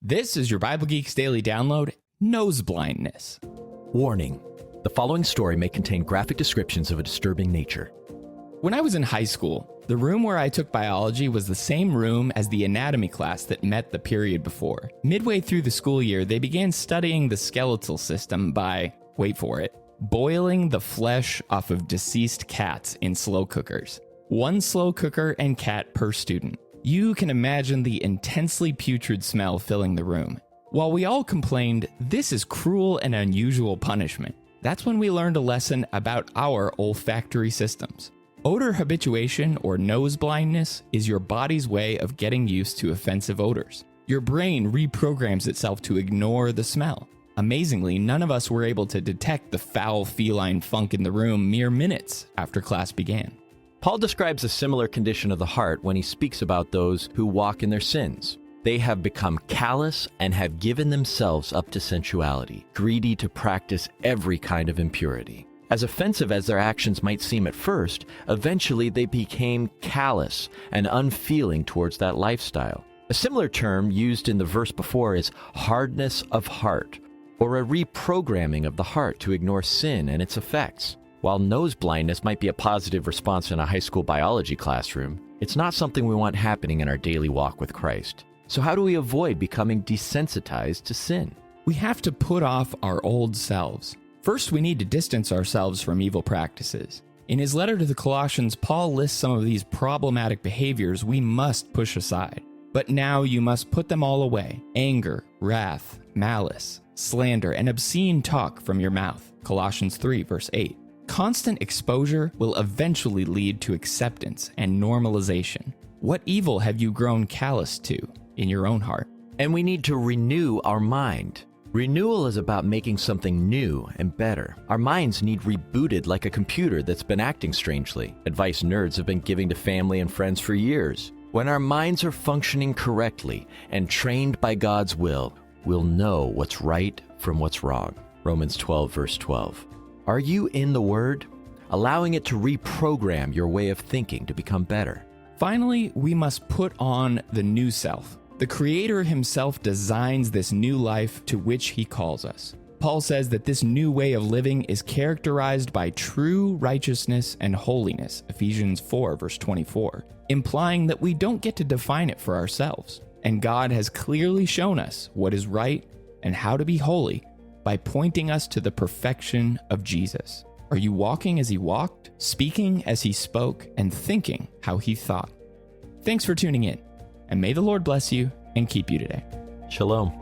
This is your Bible Geeks Daily Download, Noseblindness. Warning: the following story may contain graphic descriptions of a disturbing nature. When I was in high school, the room where I took biology was the same room as the anatomy class that met the period before. Midway through the school year, they began studying the skeletal system by, wait for it, boiling the flesh off of deceased cats in slow cookers. One slow cooker and cat per student. You can imagine the intensely putrid smell filling the room. While we all complained, this is cruel and unusual punishment, that's when we learned a lesson about our olfactory systems. Odor habituation, or nose blindness, is your body's way of getting used to offensive odors. Your brain reprograms itself to ignore the smell. Amazingly, none of us were able to detect the foul feline funk in the room mere minutes after class began. Paul describes a similar condition of the heart when he speaks about those who walk in their sins. They have become callous and have given themselves up to sensuality, greedy to practice every kind of impurity. As offensive as their actions might seem at first, eventually they became callous and unfeeling towards that lifestyle. A similar term used in the verse before is hardness of heart, or a reprogramming of the heart to ignore sin and its effects. While nose blindness might be a positive response in a high school biology classroom, it's not something we want happening in our daily walk with Christ. So how do we avoid becoming desensitized to sin? We have to put off our old selves. First, we need to distance ourselves from evil practices. In his letter to the Colossians, Paul lists some of these problematic behaviors we must push aside. But now you must put them all away: anger, wrath, malice, slander, and obscene talk from your mouth. Colossians 3, verse 8. Constant exposure will eventually lead to acceptance and normalization. What evil have you grown callous to in your own heart? And we need to renew our mind. Renewal is about making something new and better. Our minds need rebooted like a computer that's been acting strangely. Advice nerds have been giving to family and friends for years. When our minds are functioning correctly and trained by God's will, we'll know what's right from what's wrong. Romans 12, verse 12. Are you in the Word? Allowing it to reprogram your way of thinking to become better. Finally, we must put on the new self. The Creator himself designs this new life to which he calls us. Paul says that this new way of living is characterized by true righteousness and holiness, Ephesians 4, verse 24, implying that we don't get to define it for ourselves. And God has clearly shown us what is right and how to be holy by pointing us to the perfection of Jesus. Are you walking as he walked, speaking as he spoke, and thinking how he thought? Thanks for tuning in, and may the Lord bless you and keep you today. Shalom.